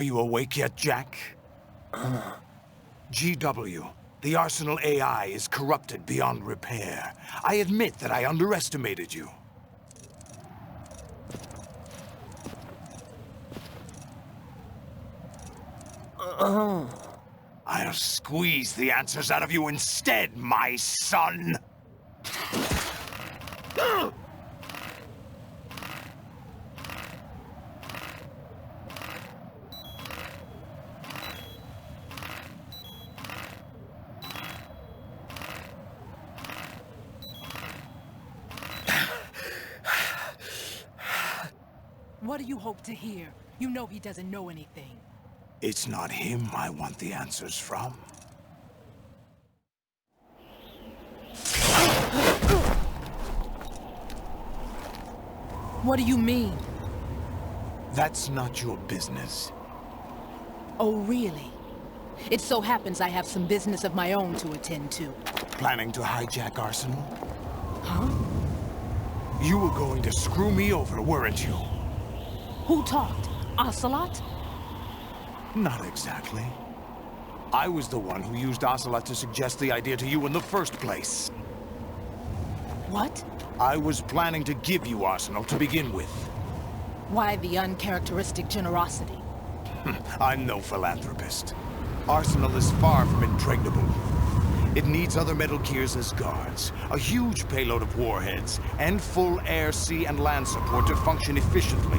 Are you awake yet, Jack? GW, the Arsenal AI is corrupted beyond repair. I admit that I underestimated you. I'll squeeze the answers out of you instead, my son! What do you hope to hear? You know he doesn't know anything. It's not him I want the answers from. What do you mean? That's not your business. Oh, really? It so happens I have some business of my own to attend to. Planning to hijack Arsenal? Huh? You were going to screw me over, weren't you? Who talked? Ocelot? Not exactly. I was the one who used Ocelot to suggest the idea to you in the first place. What? I was planning to give you Arsenal to begin with. Why the uncharacteristic generosity? I'm no philanthropist. Arsenal is far from impregnable. It needs other Metal Gears as guards, a huge payload of warheads, and full air, sea, and land support to function efficiently.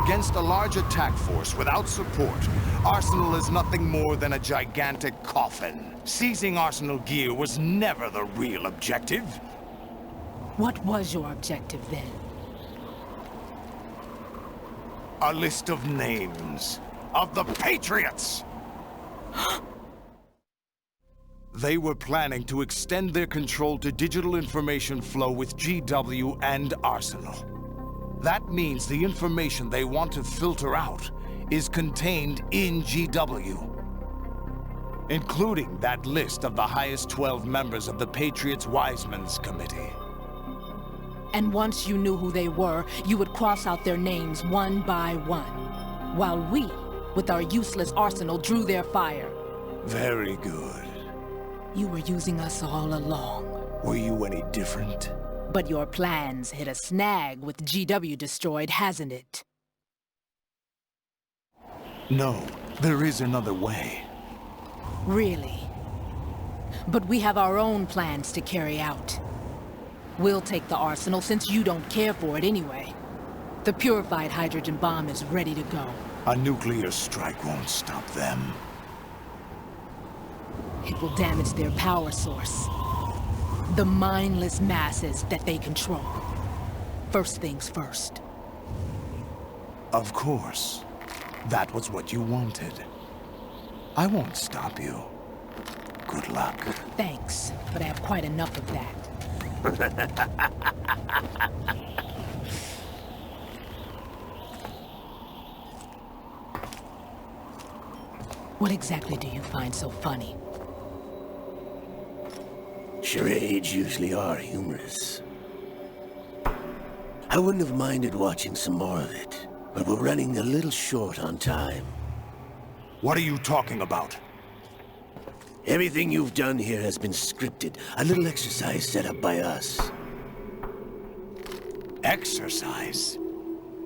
Against a large attack force without support, Arsenal is nothing more than a gigantic coffin. Seizing Arsenal gear was never the real objective. What was your objective then? A list of names of the Patriots! They were planning to extend their control to digital information flow with GW and Arsenal. That means the information they want to filter out is contained in GW, including that list of the highest 12 members of the Patriots Wiseman's Committee. And once you knew who they were, you would cross out their names one by one, while we, with our useless arsenal, drew their fire. Very good. You were using us all along. Were you any different? But your plans hit a snag with GW destroyed, hasn't it? No, there is another way. Really? But we have our own plans to carry out. We'll take the arsenal since you don't care for it anyway. The purified hydrogen bomb is ready to go. A nuclear strike won't stop them. It will damage their power source. The mindless masses that they control. First things first. Of course. That was what you wanted. I won't stop you. Good luck. Thanks, but I have quite enough of that. What exactly do you find so funny? Charades usually are humorous. I wouldn't have minded watching some more of it, but we're running a little short on time. What are you talking about? Everything you've done here has been scripted, a little exercise set up by us. Exercise?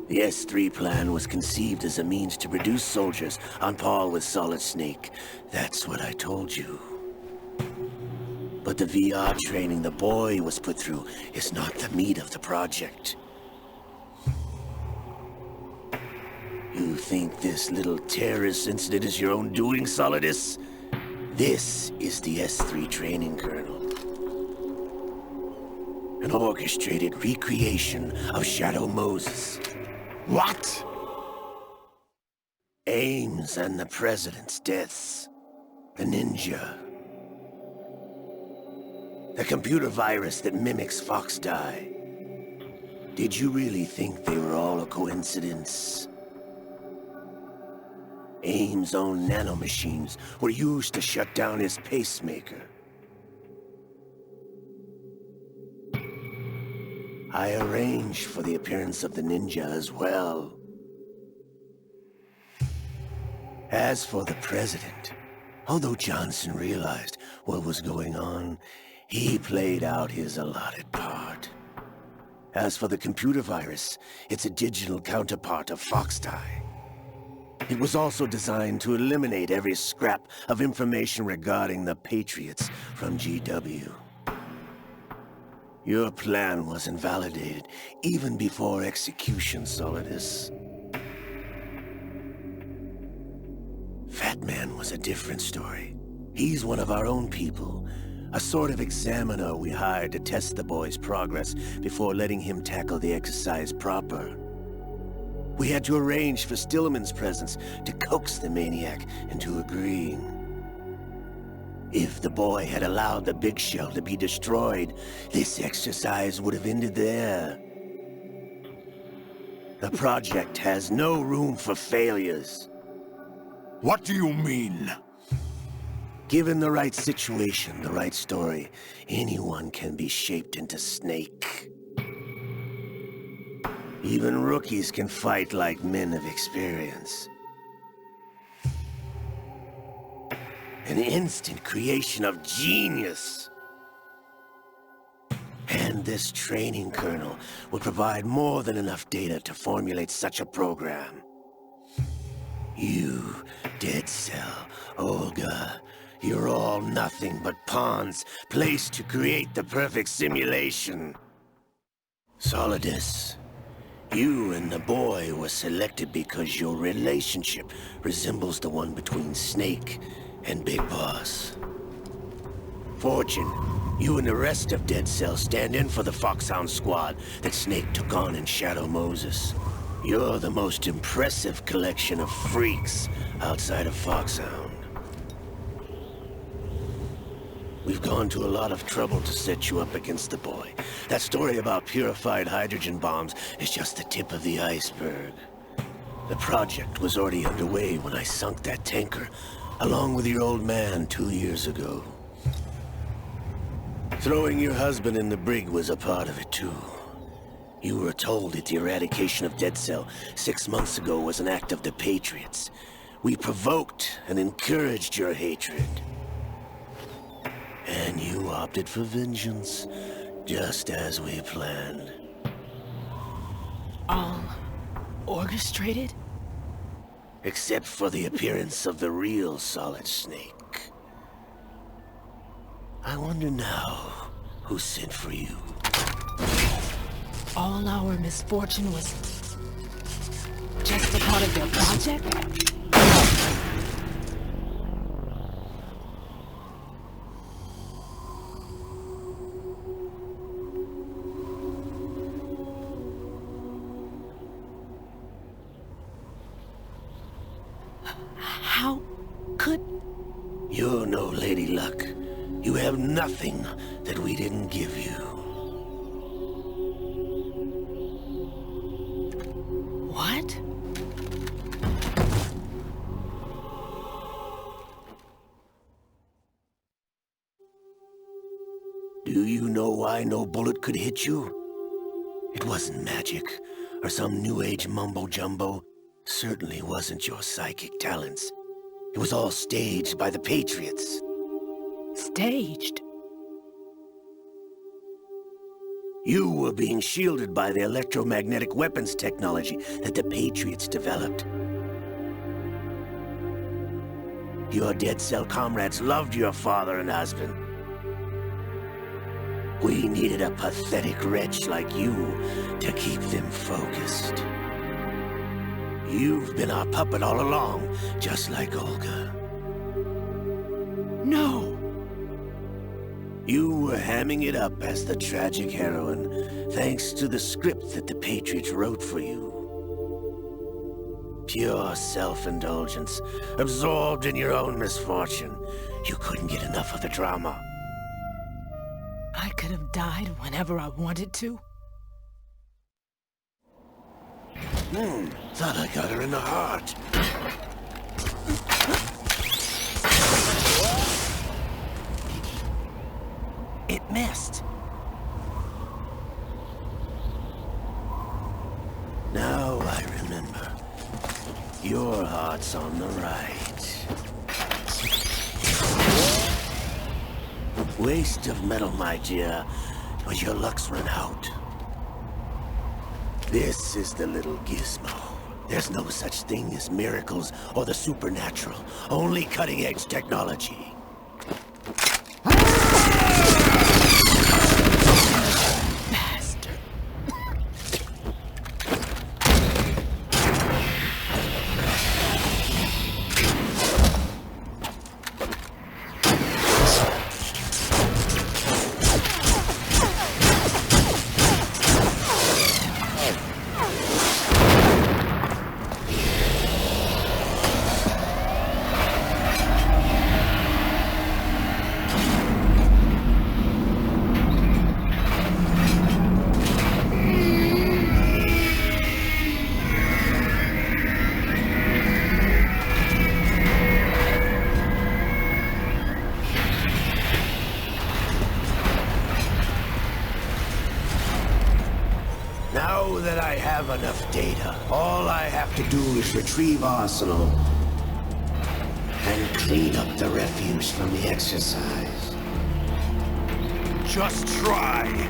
The S3 plan was conceived as a means to produce soldiers on par with Solid Snake. That's what I told you. But the VR training the boy was put through is not the meat of the project. You think this little terrorist incident is your own doing, Solidus? This is the S3 training kernel. An orchestrated recreation of Shadow Moses. What? Ames and the President's deaths. The ninja. The computer virus that mimics Fox Die. Did you really think they were all a coincidence? Ames' own nanomachines were used to shut down his pacemaker. I arranged for the appearance of the ninja as well. As for the president, although Johnson realized what was going on, he played out his allotted part. As for the computer virus, it's a digital counterpart of Foxtie. It was also designed to eliminate every scrap of information regarding the Patriots from GW. Your plan was invalidated even before execution, Solidus. Fat Man was a different story. He's one of our own people, a sort of examiner we hired to test the boy's progress before letting him tackle the exercise proper. We had to arrange for Stillman's presence to coax the maniac into agreeing. If the boy had allowed the big shell to be destroyed, this exercise would have ended there. The project has no room for failures. What do you mean? Given the right situation, the right story, anyone can be shaped into Snake. Even rookies can fight like men of experience. An instant creation of genius. And this training kernel will provide more than enough data to formulate such a program. You, Dead Cell, Olga, you're all nothing but pawns placed to create the perfect simulation. Solidus, you and the boy were selected because your relationship resembles the one between Snake and Big Boss. Fortune, you and the rest of Dead Cell stand in for the Foxhound squad that Snake took on in Shadow Moses. You're the most impressive collection of freaks outside of Foxhound. We've gone to a lot of trouble to set you up against the boy. That story about purified hydrogen bombs is just the tip of the iceberg. The project was already underway when I sunk that tanker, along with your old man 2 years ago. Throwing your husband in the brig was a part of it too. You were told that the eradication of Dead Cell 6 months ago was an act of the Patriots. We provoked and encouraged your hatred. And you opted for vengeance, just as we planned. All orchestrated? Except for the appearance of the real Solid Snake. I wonder now who sent for you. All our misfortune was just a part of their project? How could... You're no Lady Luck. You have nothing that we didn't give you. What? Do you know why no bullet could hit you? It wasn't magic, or some new age mumbo-jumbo. Certainly wasn't your psychic talents. It was all staged by the Patriots. Staged? You were being shielded by the electromagnetic weapons technology that the Patriots developed. Your Dead Cell comrades loved your father and husband. We needed a pathetic wretch like you to keep them focused. You've been our puppet all along, just like Olga. No! You were hamming it up as the tragic heroine, thanks to the script that the Patriots wrote for you. Pure self-indulgence, absorbed in your own misfortune. You couldn't get enough of the drama. I could have died whenever I wanted to. Thought I got her in the heart. It missed. Now I remember. Your heart's on the right. Waste of metal, my dear, but your luck's run out. This is the little gizmo. There's no such thing as miracles or the supernatural, only cutting-edge technology. Now that I have enough data, all I have to do is retrieve Arsenal and clean up the refuse from the exercise. Just try.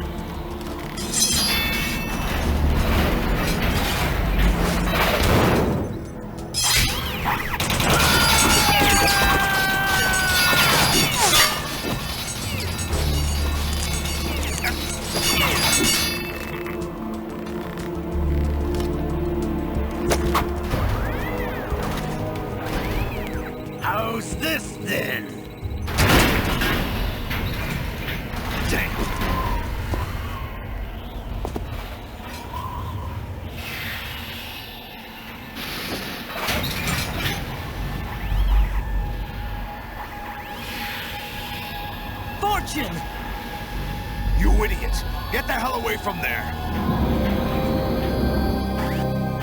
How's this then? Damn. Fortune! You idiot! Get the hell away from there!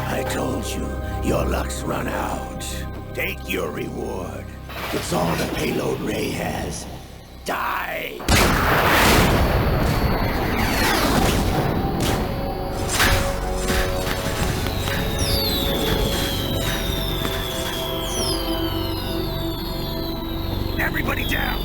I told you, your luck's run out. Take your reward. It's all the payload Ray has. Die! Everybody down!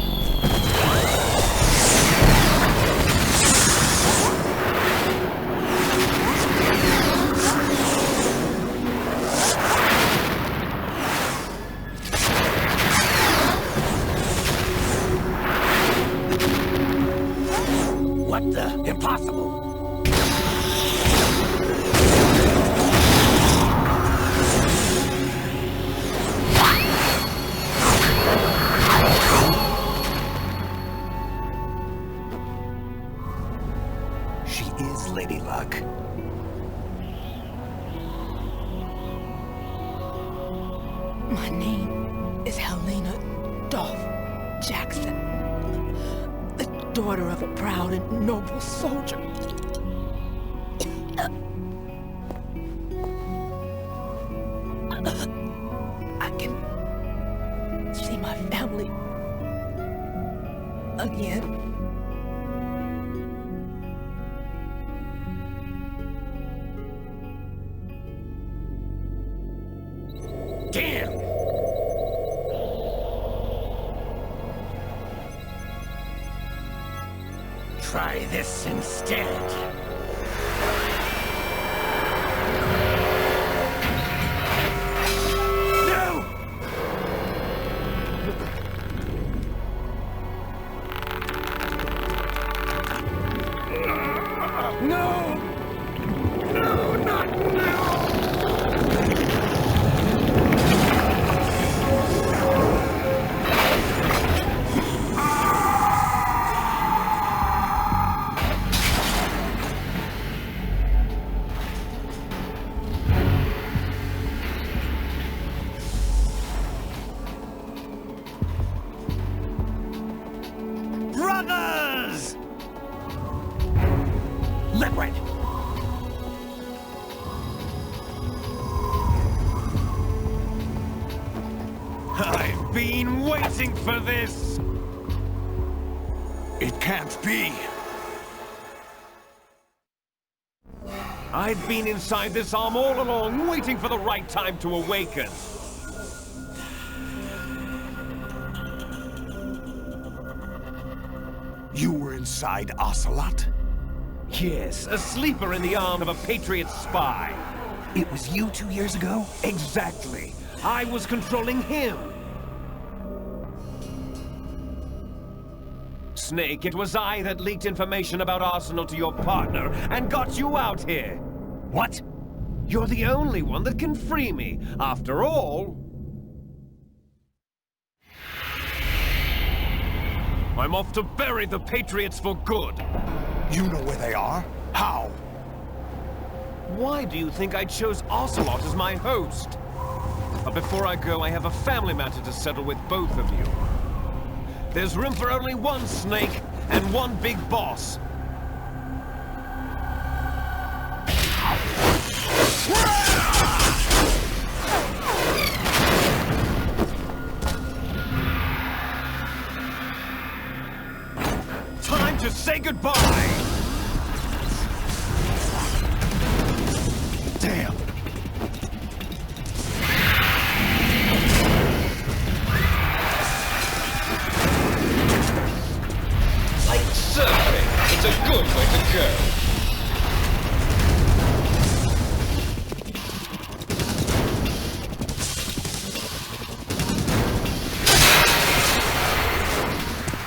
What the? Impossible! She is Lady Luck. My name is Helena Dolph Jackson, the daughter of a proud and noble soldier. I can see my family again. Damn! Try this instead. No! No! No, not now! Brothers! Liquid! I've been waiting for this! It can't be! I've been inside this arm all along, waiting for the right time to awaken. inside Ocelot? Yes, a sleeper in the arm of a Patriot spy. It was you 2 years ago? Exactly. I was controlling him. Snake, it was I that leaked information about Arsenal to your partner and got you out here. What? You're the only one that can free me. After all... I'm off to bury the Patriots for good. You know where they are? How? Why do you think I chose Ocelot as my host? But before I go, I have a family matter to settle with both of you. There's room for only one Snake and one big boss. Time to say goodbye! Damn! Like surfing, it's a good way to go.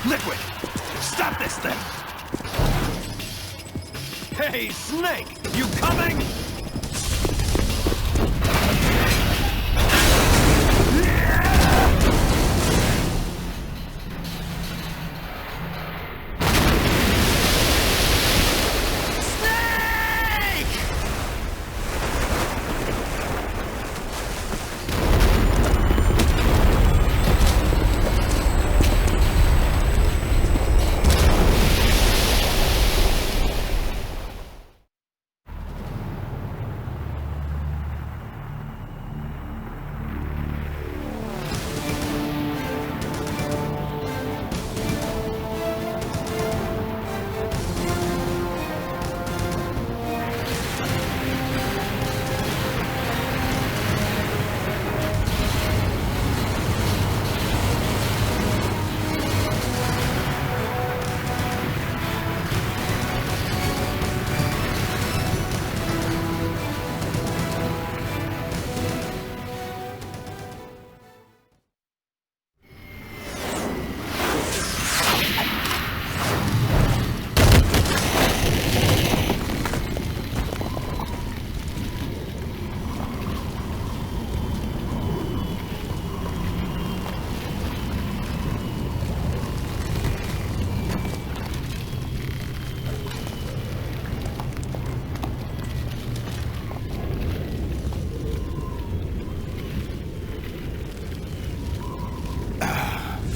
Liquid! Stop this thing! Hey, Snake! You coming?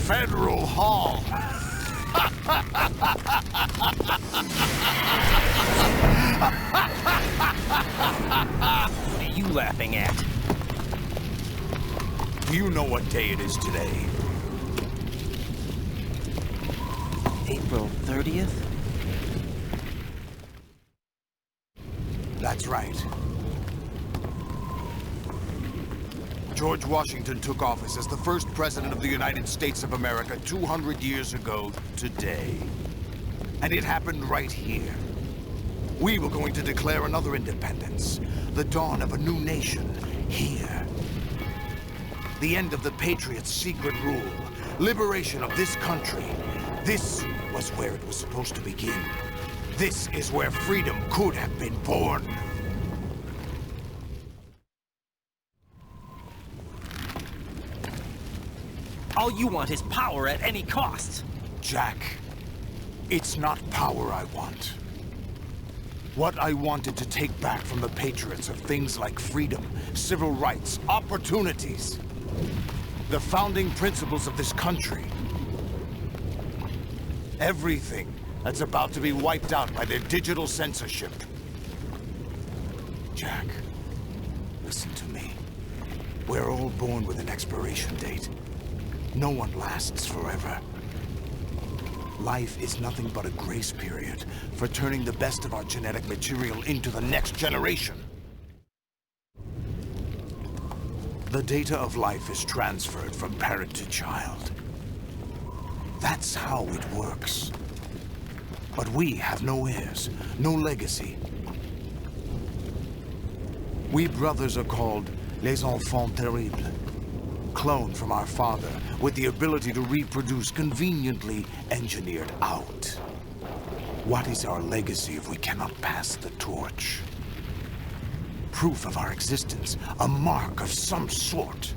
Federal Hall. What are you laughing at? You know what day it is today. April 30th? That's right. George Washington took office as the first president of the United States of America 200 years ago today. And it happened right here. We were going to declare another independence, the dawn of a new nation, here. The end of the Patriots' secret rule, liberation of this country. This was where it was supposed to begin. This is where freedom could have been born. All you want is power at any cost. Jack, it's not power I want. What I wanted to take back from the Patriots are things like freedom, civil rights, opportunities. The founding principles of this country. Everything that's about to be wiped out by their digital censorship. Jack, listen to me. We're all born with an expiration date. No one lasts forever. Life is nothing but a grace period for turning the best of our genetic material into the next generation. The data of life is transferred from parent to child. That's how it works. But we have no heirs, no legacy. We brothers are called les enfants terribles. Cloned from our father, with the ability to reproduce conveniently engineered out. What is our legacy if we cannot pass the torch? Proof of our existence, a mark of some sort.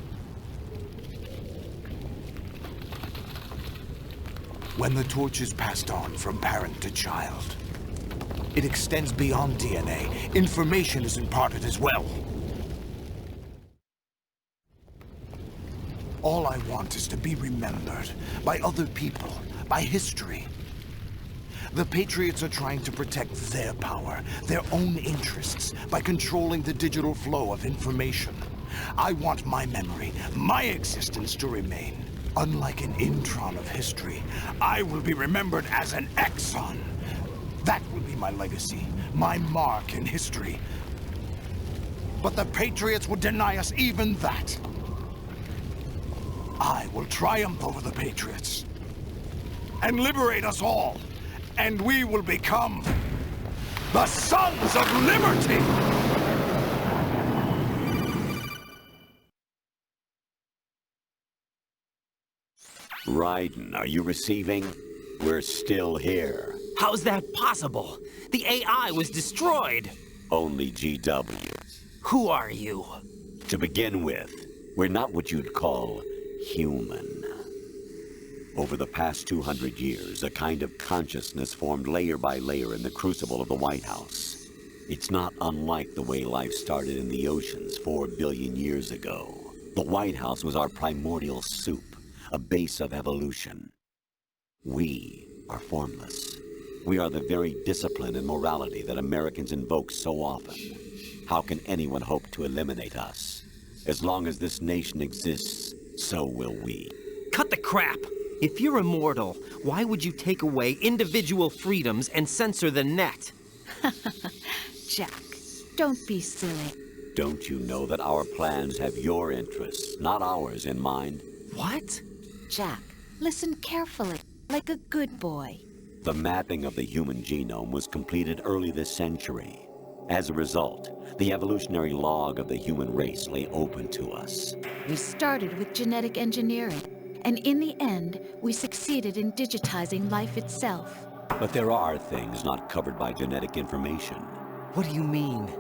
When the torch is passed on from parent to child, it extends beyond DNA. Information is imparted as well. All I want is to be remembered by other people, by history. The Patriots are trying to protect their power, their own interests, by controlling the digital flow of information. I want my memory, my existence to remain. Unlike an intron of history, I will be remembered as an exon. That will be my legacy, my mark in history. But the Patriots would deny us even that. I will triumph over the Patriots and liberate us all, and we will become the Sons of Liberty! Raiden, are you receiving? We're still here. How's that possible? The AI was destroyed. Only GW. Who are you? To begin with, we're not what you'd call human. Over the past 200 years, a kind of consciousness formed layer by layer in the crucible of the White House. It's not unlike the way life started in the oceans 4 billion years ago. The White House was our primordial soup, a base of evolution. We are formless. We are the very discipline and morality that Americans invoke so often. How can anyone hope to eliminate us? As long as this nation exists, so will we. Cut the crap! If you're immortal, why would you take away individual freedoms and censor the net? Jack, don't be silly. Don't you know that our plans have your interests, not ours, in mind? What? Jack, listen carefully, like a good boy. The mapping of the human genome was completed early this century. As a result, the evolutionary log of the human race lay open to us. We started with genetic engineering, and in the end, we succeeded in digitizing life itself. But there are things not covered by genetic information. What do you mean?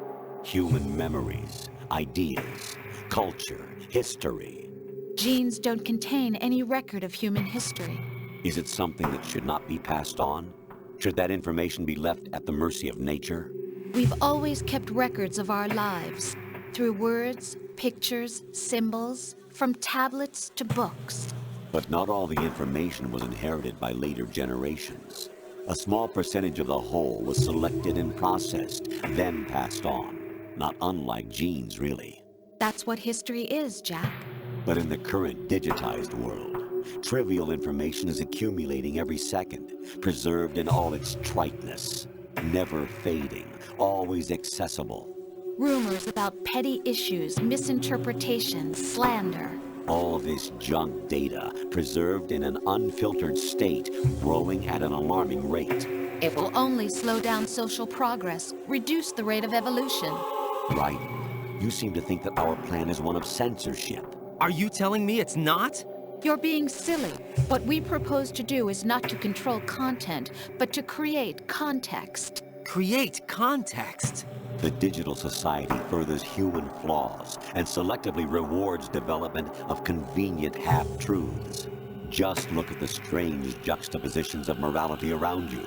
Human memories, ideas, culture, history. Genes don't contain any record of human history. Is it something that should not be passed on? Should that information be left at the mercy of nature? We've always kept records of our lives, through words, pictures, symbols, from tablets to books. But not all the information was inherited by later generations. A small percentage of the whole was selected and processed, then passed on. Not unlike genes, really. That's what history is, Jack. But in the current digitized world, trivial information is accumulating every second, preserved in all its triteness, never fading, always accessible. Rumors about petty issues, misinterpretations, slander. All this junk data, preserved in an unfiltered state, growing at an alarming rate. It will only slow down social progress, reduce the rate of evolution. Right. You seem to think that our plan is one of censorship. Are you telling me it's not? You're being silly. What we propose to do is not to control content, but to create context. Create context? The digital society furthers human flaws and selectively rewards development of convenient half-truths. Just look at the strange juxtapositions of morality around you.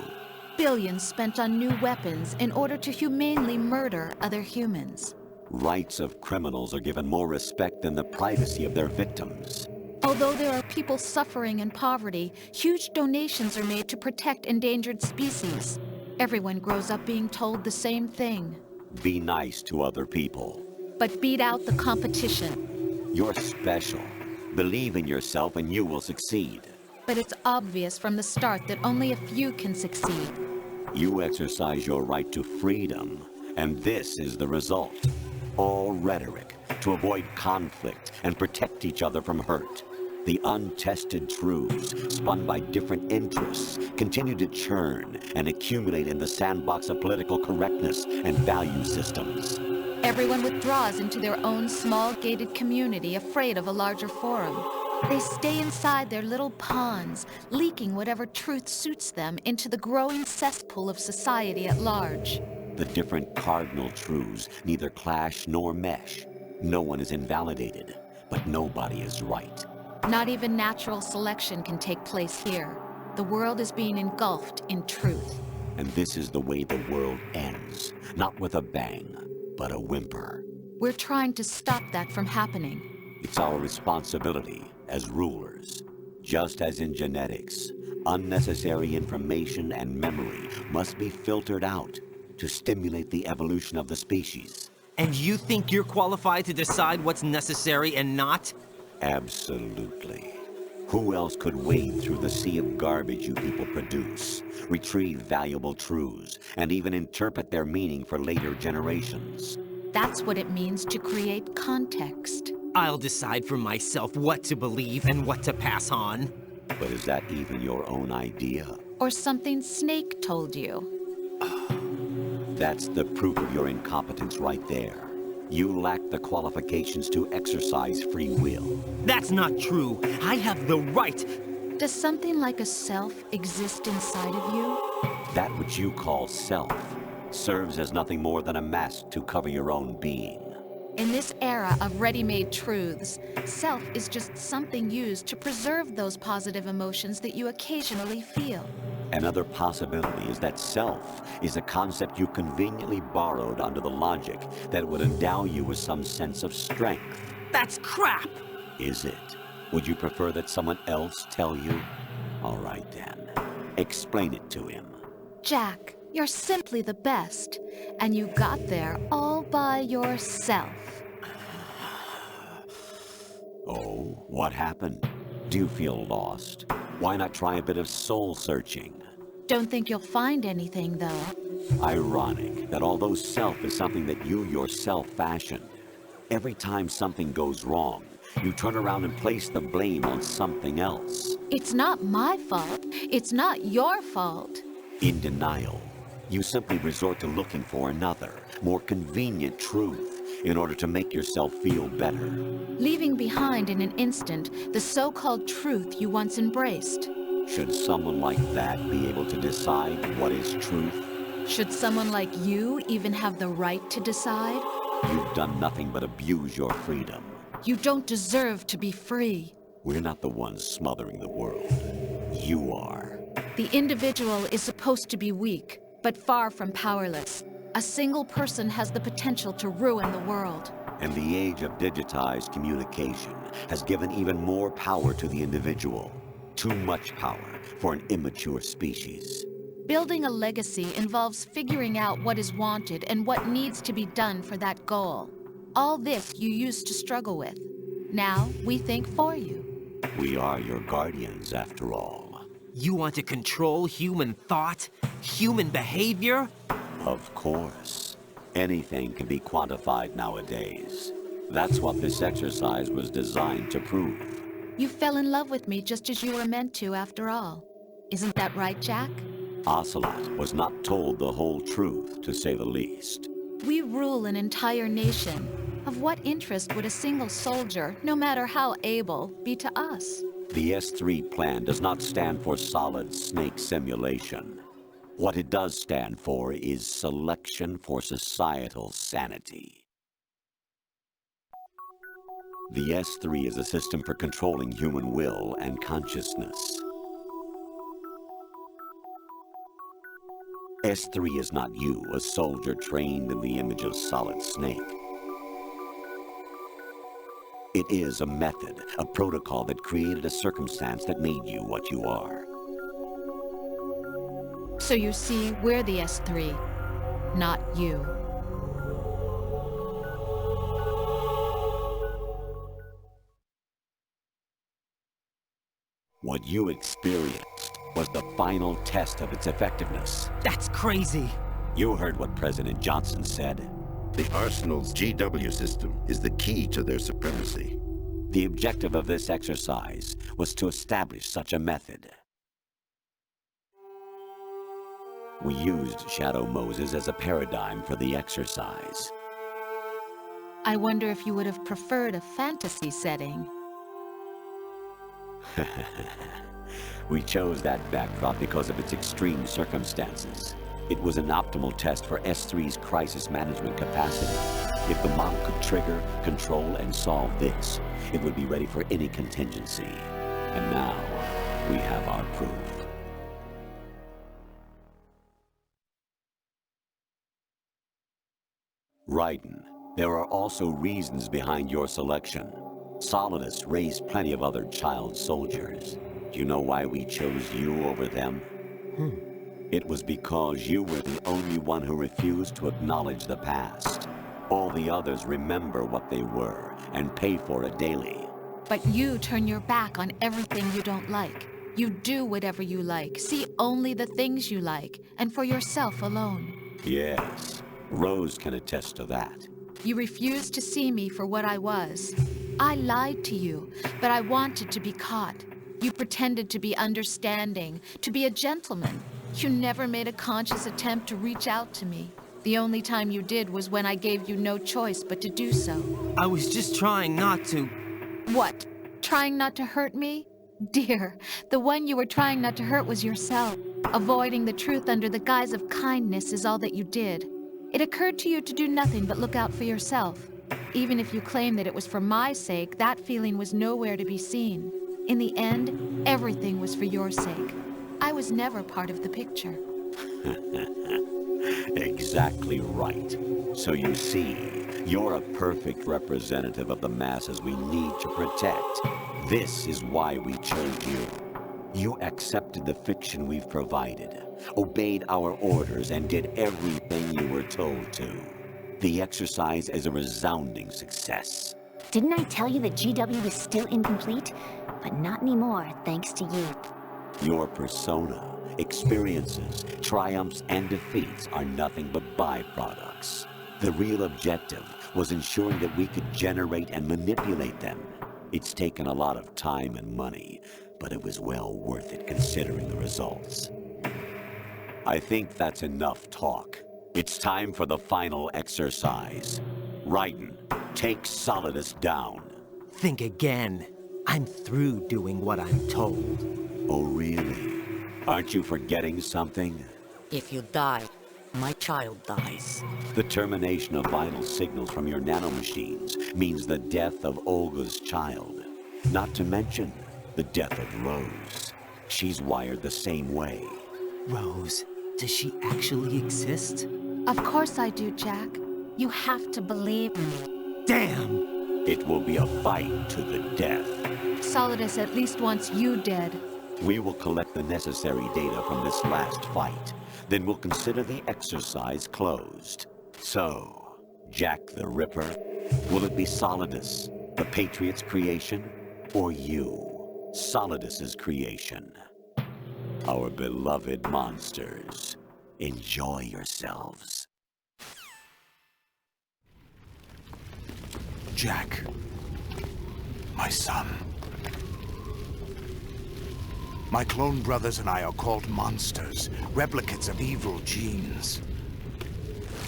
Billions spent on new weapons in order to humanely murder other humans. Rights of criminals are given more respect than the privacy of their victims. Although there are people suffering in poverty, huge donations are made to protect endangered species. Everyone grows up being told the same thing. Be nice to other people. But beat out the competition. You're special. Believe in yourself and you will succeed. But it's obvious from the start that only a few can succeed. You exercise your right to freedom, and this is the result. All rhetoric to avoid conflict and protect each other from hurt. The untested truths, spun by different interests, continue to churn and accumulate in the sandbox of political correctness and value systems. Everyone withdraws into their own small gated community, afraid of a larger forum. They stay inside their little ponds, leaking whatever truth suits them into the growing cesspool of society at large. The different cardinal truths neither clash nor mesh. No one is invalidated, but nobody is right. Not even natural selection can take place here. The world is being engulfed in truth. And this is the way the world ends. Not with a bang, but a whimper. We're trying to stop that from happening. It's our responsibility as rulers. Just as in genetics, unnecessary information and memory must be filtered out to stimulate the evolution of the species. And you think you're qualified to decide what's necessary and not? Absolutely. Who else could wade through the sea of garbage you people produce, retrieve valuable truths, and even interpret their meaning for later generations? That's what it means to create context. I'll decide for myself what to believe and what to pass on. But is that even your own idea? Or something Snake told you? That's the proof of your incompetence right there. You lack the qualifications to exercise free will. That's not true. I have the right. Does something like a self exist inside of you? That which you call self serves as nothing more than a mask to cover your own being. In this era of ready-made truths, self is just something used to preserve those positive emotions that you occasionally feel. Another possibility is that self is a concept you conveniently borrowed under the logic that would endow you with some sense of strength. That's crap! Is it? Would you prefer that someone else tell you? All right then. Explain it to him. Jack, you're simply the best, and you got there all by yourself. Oh, what happened? Do you feel lost? Why not try a bit of soul searching? Don't think you'll find anything, though. Ironic that although self is something that you yourself fashioned, every time something goes wrong, you turn around and place the blame on something else. It's not my fault. It's not your fault. In denial, you simply resort to looking for another, more convenient truth in order to make yourself feel better. Leaving behind in an instant the so-called truth you once embraced. Should someone like that be able to decide what is truth? Should someone like you even have the right to decide? You've done nothing but abuse your freedom. You don't deserve to be free. We're not the ones smothering the world. You are. The individual is supposed to be weak, but far from powerless. A single person has the potential to ruin the world. And the age of digitized communication has given even more power to the individual. Too much power for an immature species. Building a legacy involves figuring out what is wanted and what needs to be done for that goal. All this you used to struggle with. Now we think for you. We are your guardians, after all. You want to control human thought? Human behavior? Of course. Anything can be quantified nowadays. That's what this exercise was designed to prove. You fell in love with me just as you were meant to, after all. Isn't that right, Jack? Ocelot was not told the whole truth, to say the least. We rule an entire nation. Of what interest would a single soldier, no matter how able, be to us? The S3 plan does not stand for solid snake simulation. What it does stand for is selection for societal sanity. The S3 is a system for controlling human will and consciousness. S3 is not you, a soldier trained in the image of Solid Snake. It is a method, a protocol that created a circumstance that made you what you are. So you see, we're the S3, not you. What you experienced was the final test of its effectiveness. That's crazy. You heard what President Johnson said. The Arsenal's GW system is the key to their supremacy. The objective of this exercise was to establish such a method. We used Shadow Moses as a paradigm for the exercise. I wonder if you would have preferred a fantasy setting. We chose that backdrop because of its extreme circumstances. It was an optimal test for S3's crisis management capacity. If the model could trigger, control, and solve this, it would be ready for any contingency. And now, we have our proof. Raiden, there are also reasons behind your selection. Solidus raised plenty of other child soldiers. Do you know why we chose you over them? It was because you were the only one who refused to acknowledge the past. All the others remember what they were and pay for it daily. But you turn your back on everything you don't like. You do whatever you like, see only the things you like, and for yourself alone. Yes, Rose can attest to that. You refused to see me for what I was. I lied to you, but I wanted to be caught. You pretended to be understanding, to be a gentleman. You never made a conscious attempt to reach out to me. The only time you did was when I gave you no choice but to do so. I was just trying not to. What? Trying not to hurt me? Dear, the one you were trying not to hurt was yourself. Avoiding the truth under the guise of kindness is all that you did. It occurred to you to do nothing but look out for yourself. Even if you claim that it was for my sake, that feeling was nowhere to be seen. In the end, everything was for your sake. I was never part of the picture. Exactly right. So you see, you're a perfect representative of the masses we need to protect. This is why we chose you. You accepted the fiction we've provided, obeyed our orders, and did everything you were told to. The exercise is a resounding success. Didn't I tell you that GW is still incomplete? But not anymore, thanks to you. Your persona, experiences, triumphs, and defeats are nothing but byproducts. The real objective was ensuring that we could generate and manipulate them. It's taken a lot of time and money, but it was well worth it considering the results. I think that's enough talk. It's time for the final exercise. Raiden, take Solidus down. Think again. I'm through doing what I'm told. Oh, really? Aren't you forgetting something? If you die, my child dies. The termination of vital signals from your nanomachines means the death of Olga's child. Not to mention the death of Rose. She's wired the same way. Rose, does she actually exist? Of course I do, Jack. You have to believe me. Damn! It will be a fight to the death. Solidus at least wants you dead. We will collect the necessary data from this last fight. Then we'll consider the exercise closed. So, Jack the Ripper, will it be Solidus, the Patriot's creation, or you, Solidus's creation? Our beloved monsters, enjoy yourselves. Jack, my son. My clone brothers and I are called monsters, replicates of evil genes.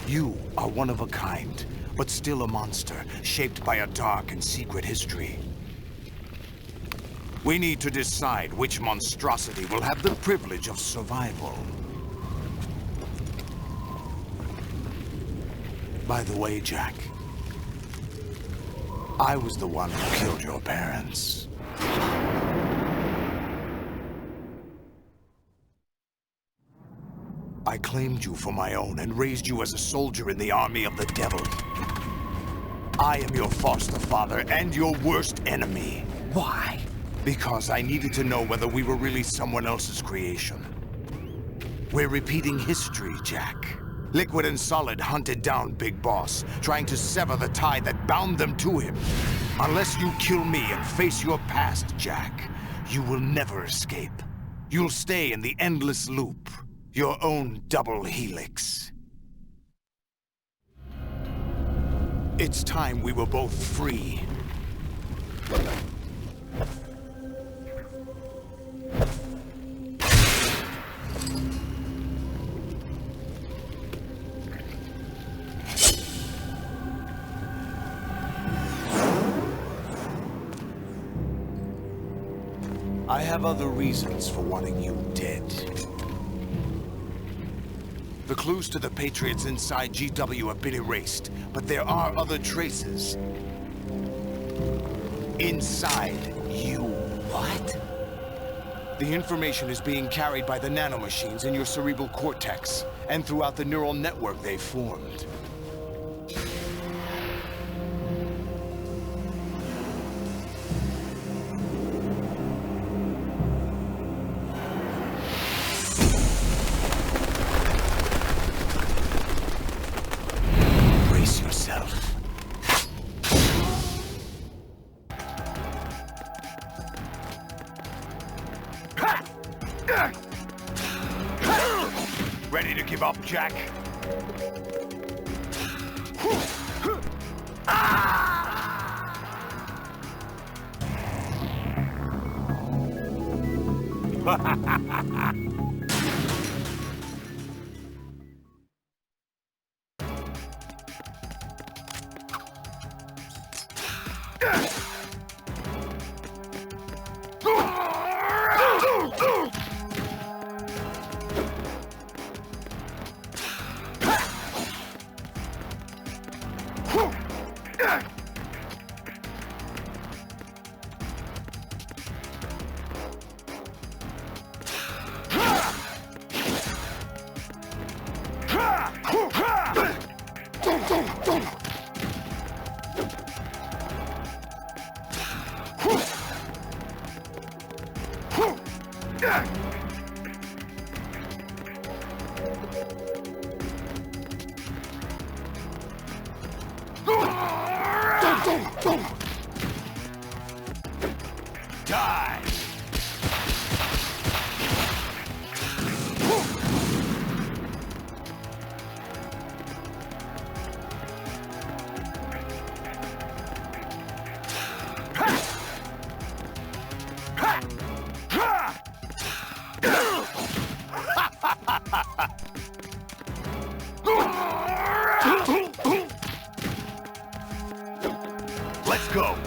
You are one of a kind, but still a monster, shaped by a dark and secret history. We need to decide which monstrosity will have the privilege of survival. By the way, Jack, I was the one who killed your parents. I claimed you for my own and raised you as a soldier in the army of the devil. I am your foster father and your worst enemy. Why? Because I needed to know whether we were really someone else's creation. We're repeating history, Jack. Liquid and Solid hunted down Big Boss, trying to sever the tie that bound them to him. Unless you kill me and face your past, Jack, you will never escape. You'll stay in the endless loop, your own double helix. It's time we were both free. I have other reasons for wanting you dead. The clues to the Patriots inside GW have been erased, but there are other traces. Inside you. What? The information is being carried by the nanomachines in your cerebral cortex, and throughout the neural network they've formed. Ready to give up, Jack? Die! Let's go.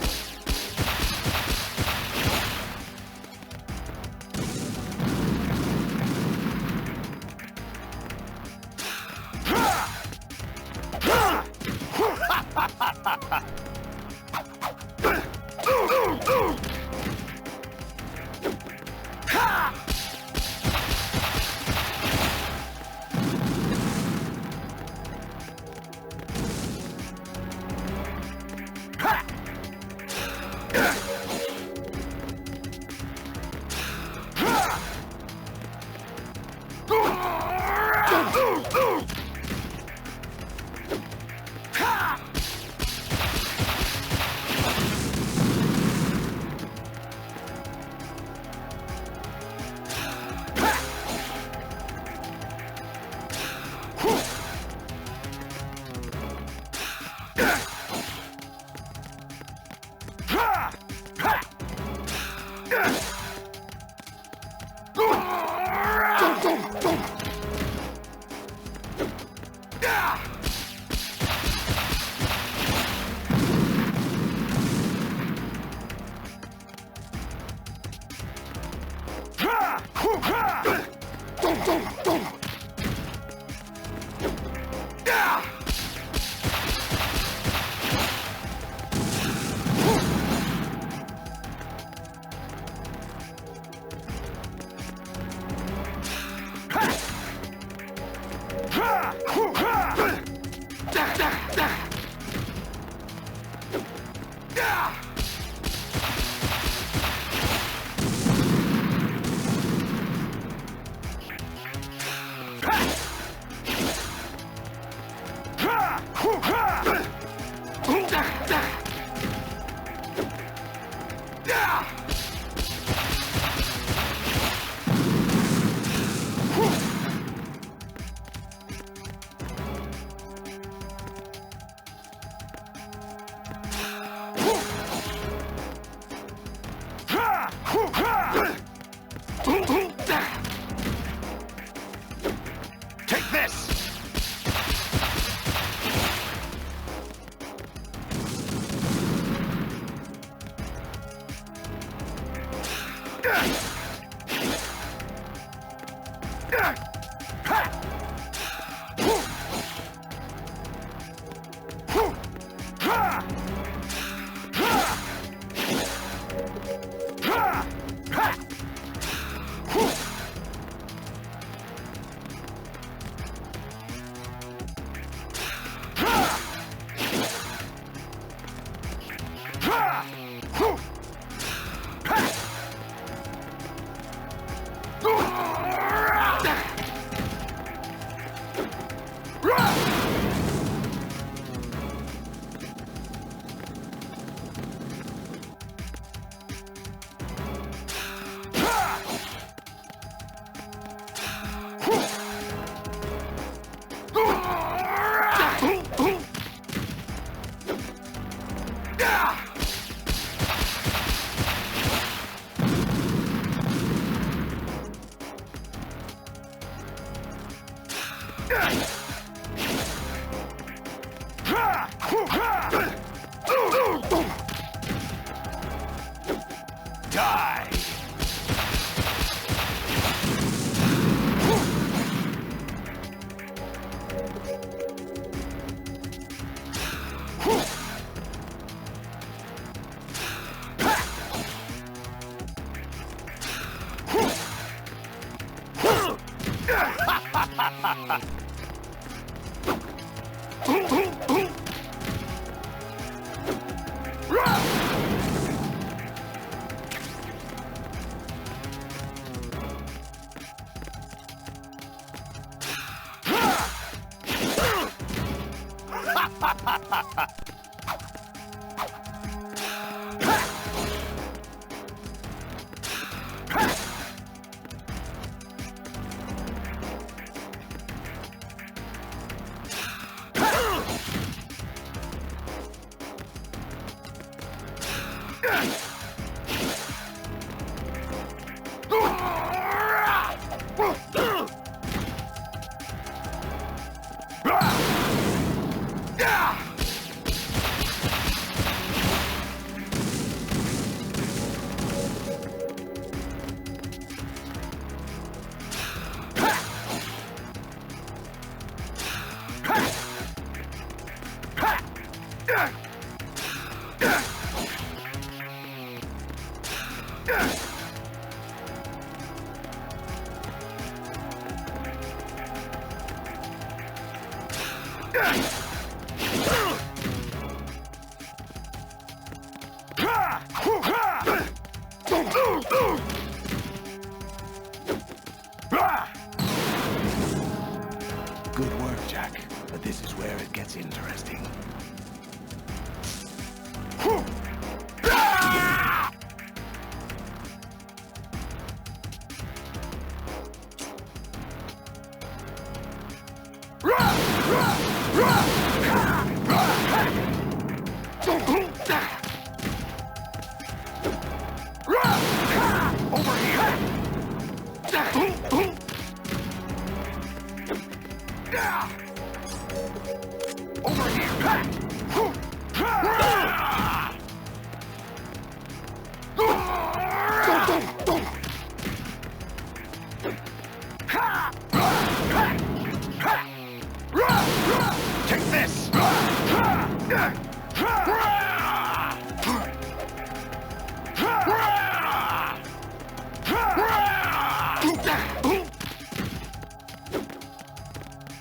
Good work, Jack. But this is where it gets interesting.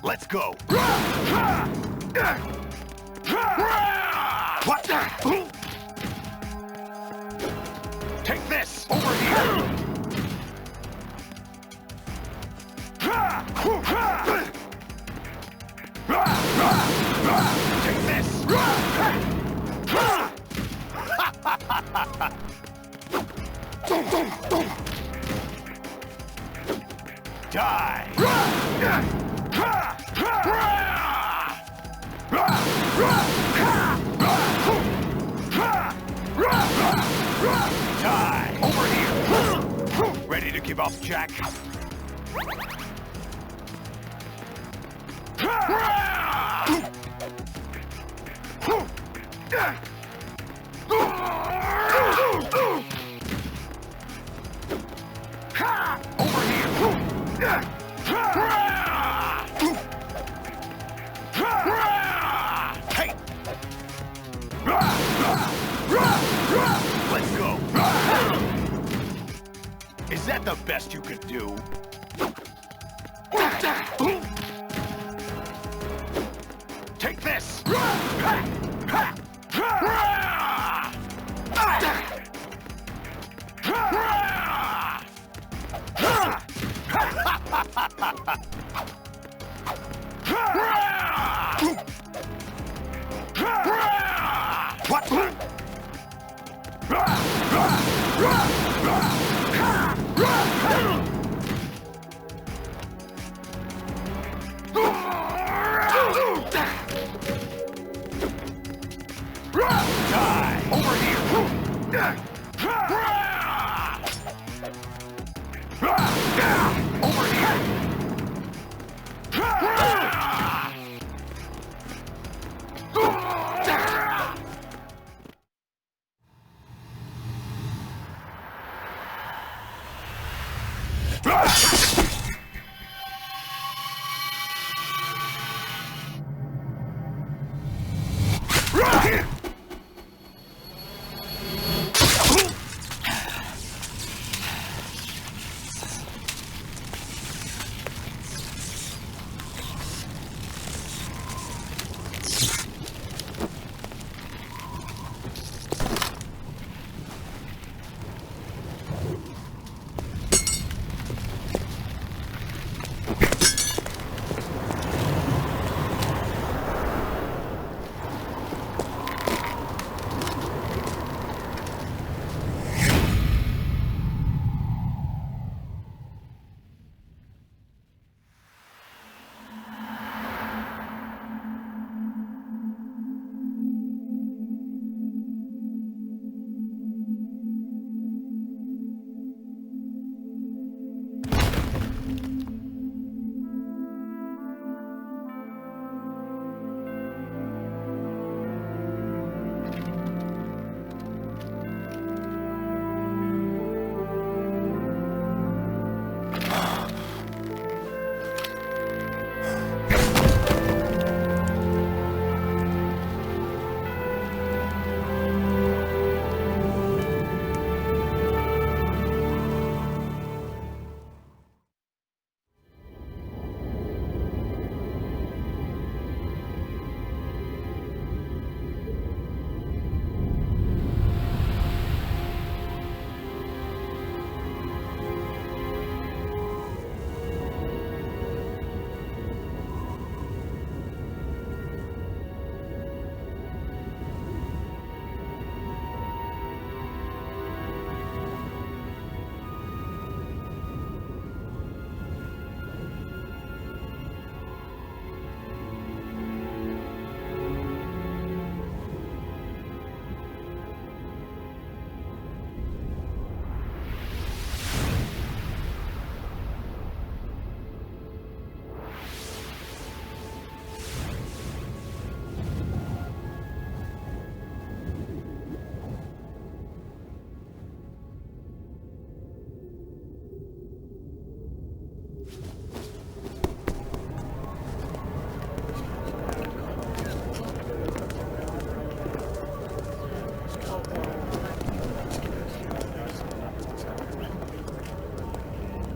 Let's go. What? Take this. Over here. Take this. Die. Die! Over here. Ready to give up, Jack? Over here! Hey! Let's go! Is that the best you could do? Take this! What? Die! Over here! Over here!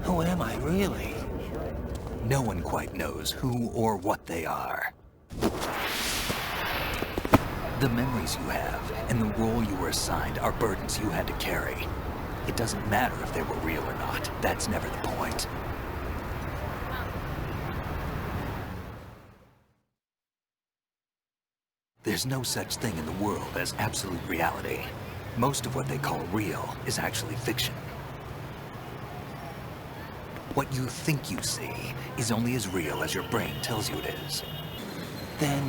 Who am I, really? No one quite knows who or what they are. The memories you have and the role you were assigned are burdens you had to carry. It doesn't matter if they were real or not. That's never the point. There's no such thing in the world as absolute reality. Most of what they call real is actually fiction. What you think you see is only as real as your brain tells you it is. Then,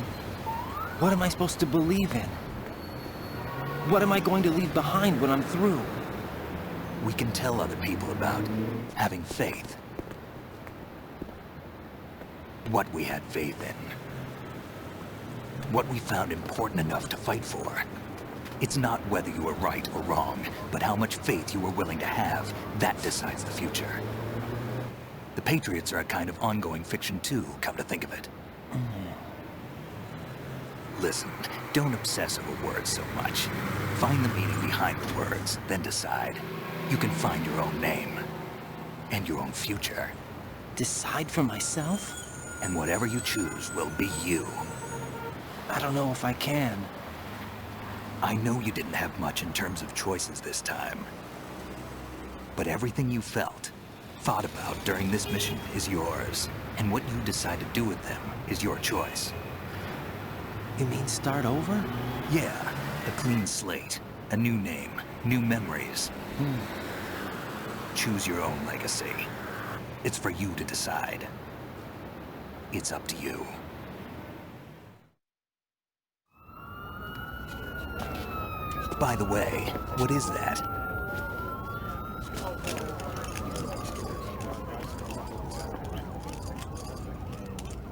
what am I supposed to believe in? What am I going to leave behind when I'm through? We can tell other people about having faith. What we had faith in. What we found important enough to fight for. It's not whether you are right or wrong, but how much faith you are willing to have. That decides the future. The Patriots are a kind of ongoing fiction too, come to think of it. Listen, don't obsess over words so much. Find the meaning behind the words, then decide. You can find your own name. And your own future. Decide for myself? And whatever you choose will be you. I don't know if I can. I know you didn't have much in terms of choices this time. But everything you felt, thought about during this mission is yours. And what you decide to do with them is your choice. You mean start over? Yeah, a clean slate, a new name, new memories. Choose your own legacy. It's for you to decide. It's up to you. By the way, what is that?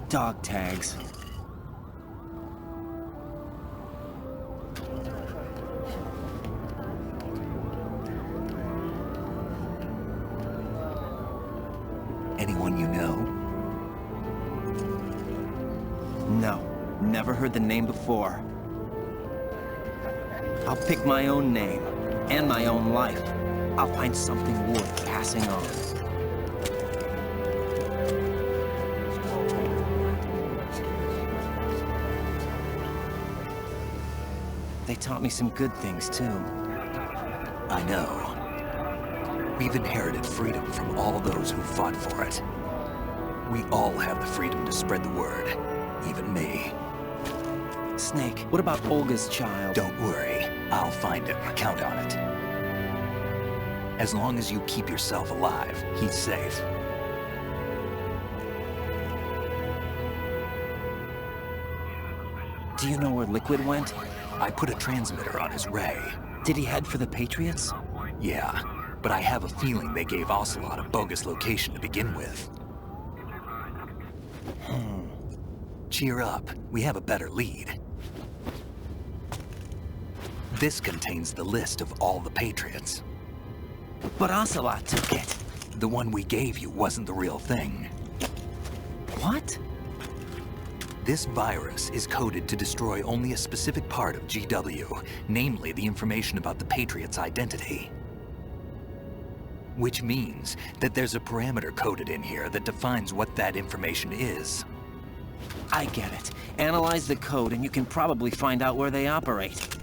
Dog tags. Anyone you know? No, never heard the name before. I'll pick my own name, and my own life. I'll find something worth passing on. They taught me some good things, too. I know. We've inherited freedom from all those who fought for it. We all have the freedom to spread the word, even me. Snake, what about Olga's child? Don't worry, I'll find him, count on it. As long as you keep yourself alive, he's safe. Do you know where Liquid went? I put a transmitter on his ray. Did he head for the Patriots? Yeah, but I have a feeling they gave Ocelot a bogus location to begin with. Cheer up, we have a better lead. This contains the list of all the Patriots. But Ocelot took it. The one we gave you wasn't the real thing. What? This virus is coded to destroy only a specific part of GW, namely the information about the Patriots' identity. Which means that there's a parameter coded in here that defines what that information is. I get it. Analyze the code and you can probably find out where they operate.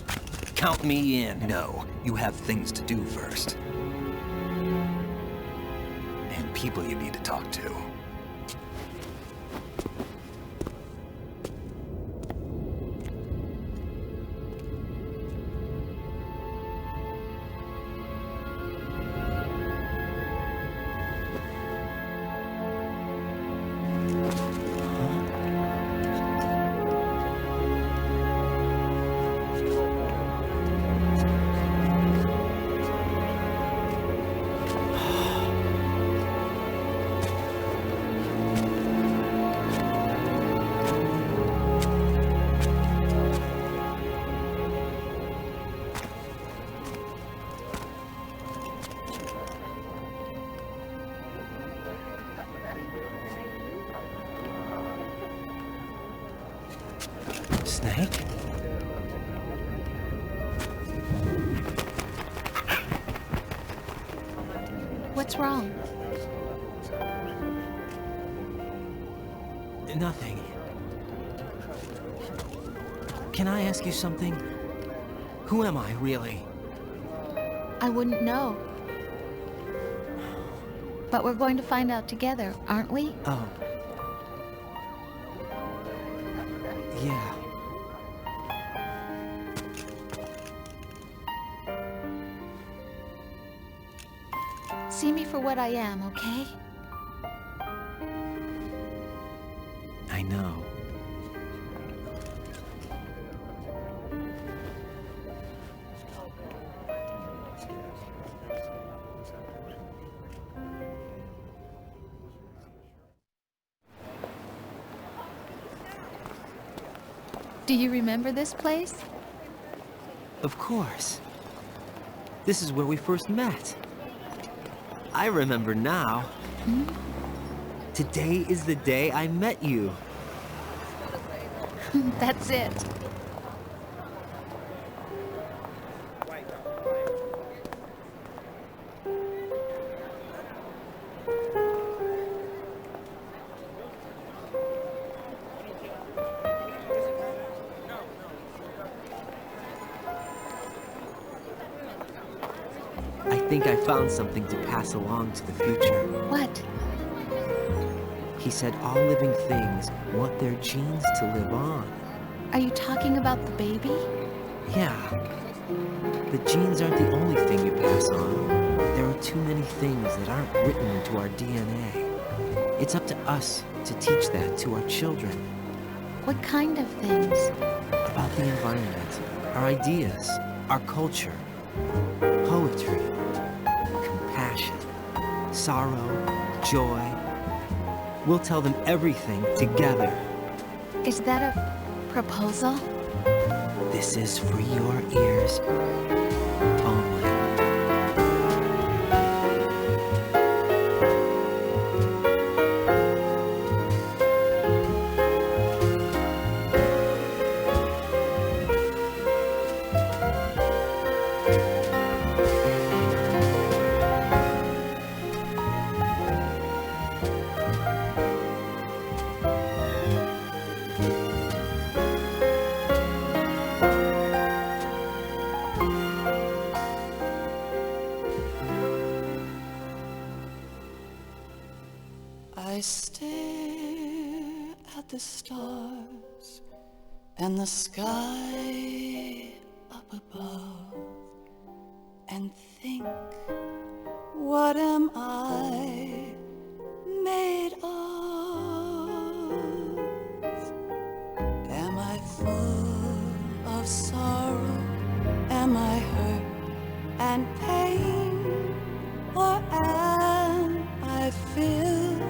Count me in. No, you have things to do first. And people you need to talk to. Snake? What's wrong? Nothing. Can I ask you something? Who am I, really? I wouldn't know. But we're going to find out together, aren't we? Oh. Yeah. See me for what I am, okay? I know. Do you remember this place? Of course. This is where we first met. I remember now. Hmm? Today is the day I met you. That's it. I think I found something to pass along to the future. What? He said all living things want their genes to live on. Are you talking about the baby? Yeah. The genes aren't the only thing you pass on. There are too many things that aren't written into our DNA. It's up to us to teach that to our children. What kind of things? About the environment, our ideas, our culture, poetry, compassion, sorrow, joy. We'll tell them everything together. Is that a proposal? This is for your ears only. I stare at the stars and the sky up above and think, what am I made of? Am I full of sorrow? Am I hurt and pain? Or am I filled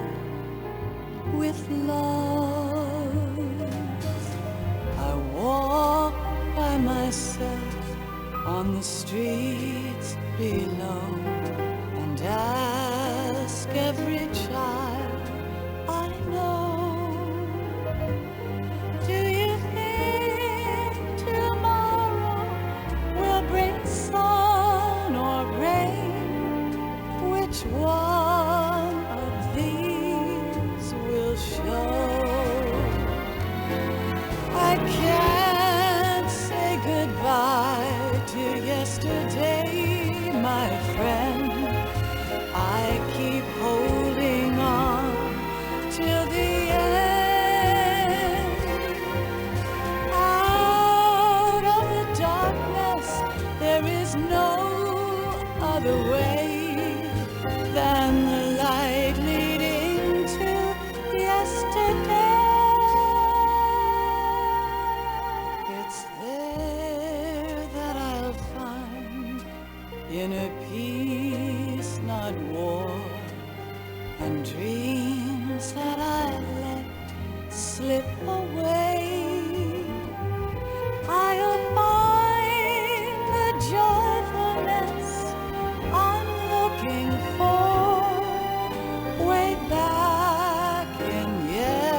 with love? I walk by myself on the streets below and ask every child I know, do you think tomorrow will bring sun or rain? Which one of these will show? I can't say goodbye to yesterday, my friend. I keep holding on till the end. Out of the darkness, there is no other way than the light leading to yesterday. It's there that I'll find inner peace, not war, and dreams that I let slip away. I'll find the joyfulness I'm looking for way back in yesterday.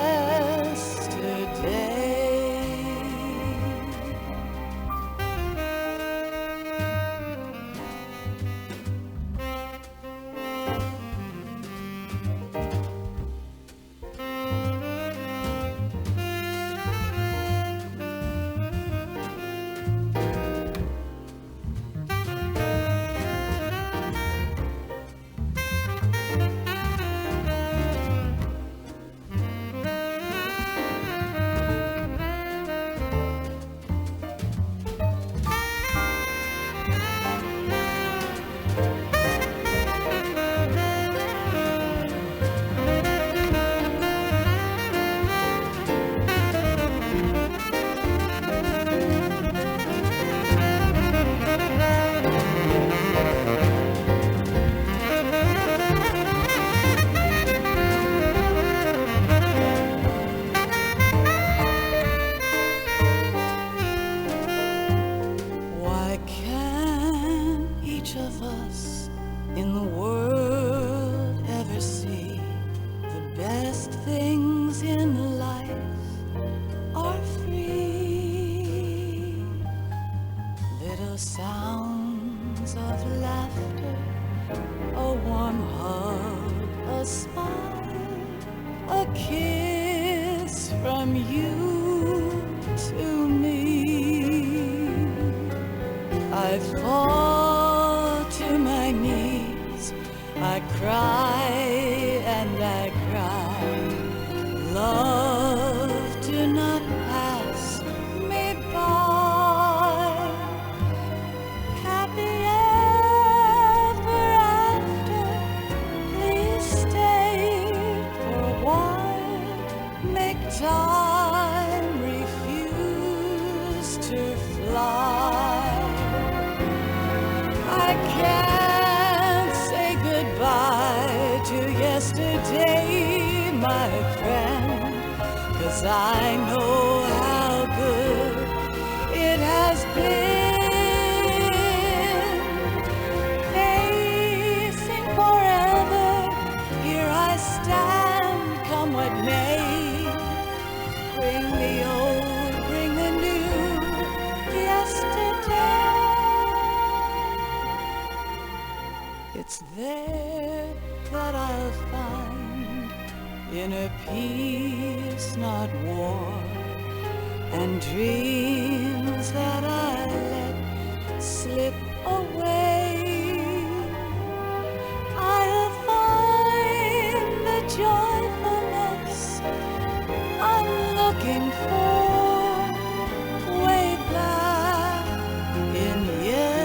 from you to me. I fall to my knees, I cry and I cry. Love, do not pass me by. Happy ever after, please stay for a while. Make time refuse to fly. I can't say goodbye to yesterday, my friend, 'cause I know how good it has been. Facing forever, here I stand, come what may. Bring the old, bring the new, yesterday. It's there that I'll find inner peace, not war, and dreams that I let slip away. I'll find the joyfulness I'm looking for way back in yesterday.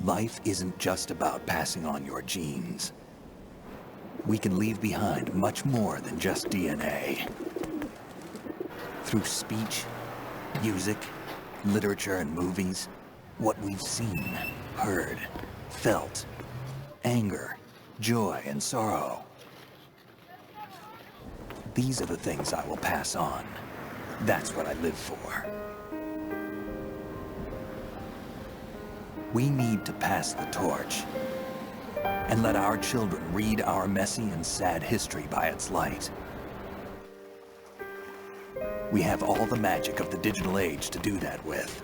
Life isn't just about passing on your genes. We can leave behind much more than just DNA. Through speech, music, literature, and movies, what we've seen, heard, felt, anger, joy, and sorrow. These are the things I will pass on. That's what I live for. We need to pass the torch and let our children read our messy and sad history by its light. We have all the magic of the digital age to do that with.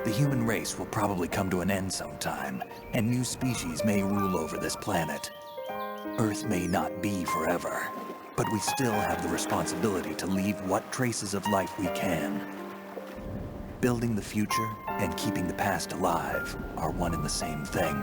The human race will probably come to an end sometime, and new species may rule over this planet. Earth may not be forever, but we still have the responsibility to leave what traces of life we can. Building the future and keeping the past alive are one and the same thing.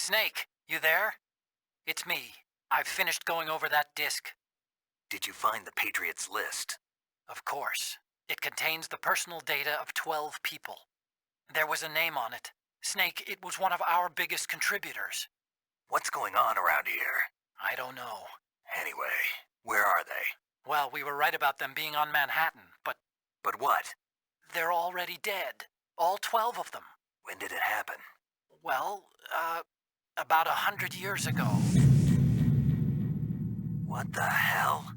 Snake, you there? It's me. I've finished going over that disk. Did you find the Patriots list? Of course. It contains the personal data of 12 people. There was a name on it. Snake, it was one of our biggest contributors. What's going on around here? I don't know. Anyway, where are they? Well, we were right about them being on Manhattan, but... But what? They're already dead. All 12 of them. When did it happen? Well, about 100 years ago. What the hell?